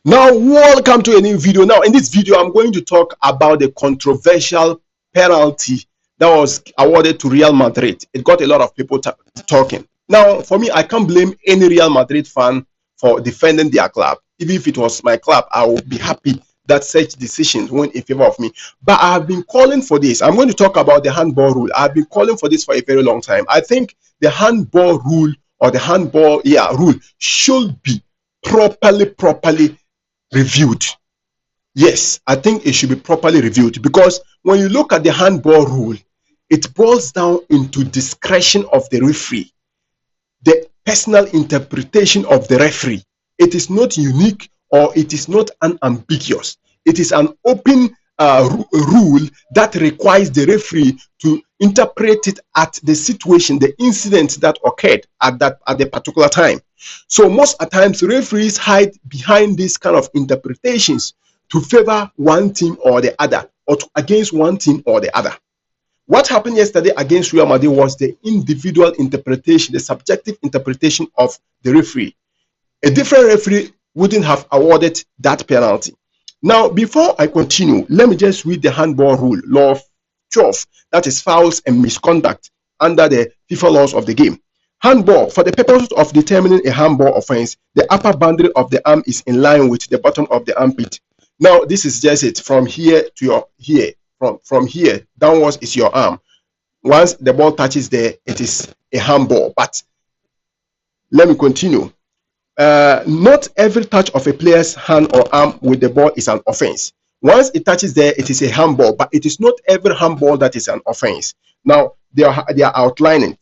Now, welcome to a new video. Now, in this video, I'm going to talk about the controversial penalty that was awarded to Real Madrid. It got a lot of people talking. Now, for me, I can't blame any Real Madrid fan for defending their club. Even if it was my club, I would be happy that such decisions went in favor of me. But I have been calling for this. I'm going to talk about the handball rule. I've been calling for this for a very long time. I think the handball rule or the handball rule should be properly reviewed. Yes, I think it should be properly reviewed, because when you look at the handball rule, it boils down into discretion of the referee, the personal interpretation of the referee. It is not unique, or it is not unambiguous. It is an open rule that requires the referee to interpret it at the situation, the incident that occurred at the particular time. So most of the times, referees hide behind these kind of interpretations to favor one team or the other, or against one team or the other. What happened yesterday against Real Madrid was the individual interpretation, the subjective interpretation of the referee. A different referee wouldn't have awarded that penalty. Now, before I continue, let me just read the handball rule, law 12, that is fouls and misconduct under the FIFA laws of the game. Handball: for the purpose of determining a handball offense, the upper boundary of the arm is in line with the bottom of the armpit. Now, this is just it. From here to your here, from here downwards is your arm. Once the ball touches there, it is a handball. But let me continue. Not every touch of a player's hand or arm with the ball is an offense. Once it touches there, it is a handball, but it is not every handball that is an offense. Now, they are outlining.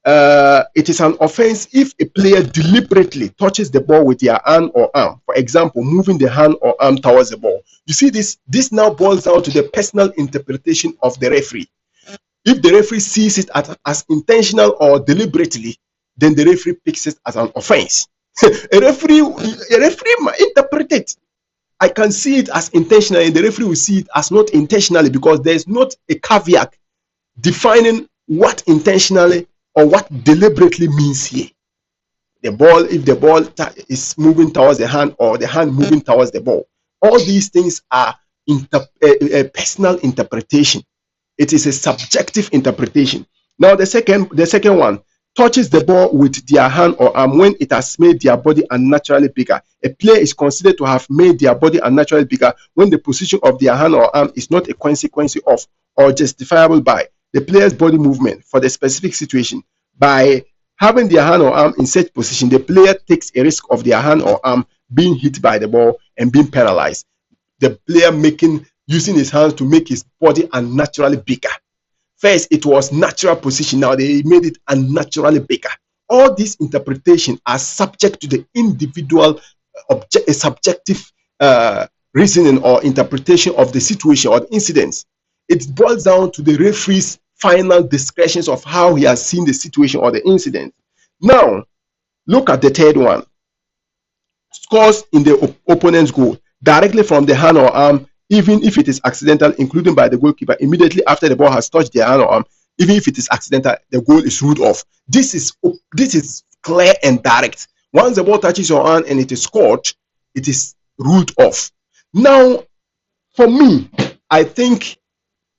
It is an offense if a player deliberately touches the ball with their hand or arm. For example, moving the hand or arm towards the ball. You see, this now boils down to the personal interpretation of the referee. If the referee sees it as intentional or deliberately, then the referee picks it as an offense. a referee might interpret it. I can see it as intentional, and the referee will see it as not intentionally, because there's not a caveat defining what intentionally or what deliberately means here. The ball, if the ball is moving towards the hand, or the hand moving towards the ball, all these things are a personal interpretation. It is a subjective interpretation. Now, the second one: touches the ball with their hand or arm when it has made their body unnaturally bigger. A player is considered to have made their body unnaturally bigger when the position of their hand or arm is not a consequence of or justifiable by the player's body movement for the specific situation. By having their hand or arm in such position, the player takes a risk of their hand or arm being hit by the ball and being paralyzed. The player using his hands to make his body unnaturally bigger. First, it was natural position. Now they made it unnaturally bigger. All these interpretations are subject to the individual subjective reasoning or interpretation of the situation or the incidents. It boils down to the referee's final discretions of how he has seen the situation or the incident. Now, look at the third one. Scores in the opponent's goal directly from the hand or arm, even if it is accidental, including by the goalkeeper immediately after the ball has touched their hand or arm. Even if it is accidental, the goal is ruled off. This is clear and direct. Once the ball touches your hand and it is scored, it is ruled off. Now, for me, I think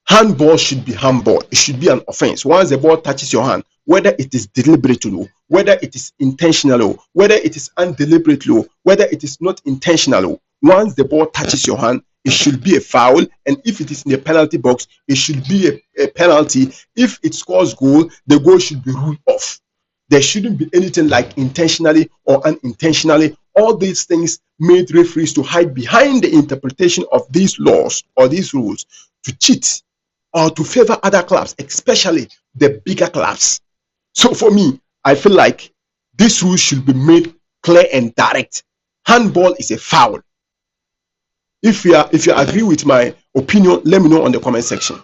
handball should be handball. It should be an offense. Once the ball touches your hand, whether it is deliberately, whether it is intentional, whether it is undeliberately, whether it is not intentional, once the ball touches your hand, it should be a foul. And if it is in the penalty box, it should be a penalty. If it scores goal, the goal should be ruled off. There shouldn't be anything like intentionally or unintentionally. All these things made referees to hide behind the interpretation of these laws or these rules to cheat or to favor other clubs, especially the bigger clubs. So for me, I feel like this rule should be made clear and direct. Handball is a foul. If you agree with my opinion, let me know on the comment section.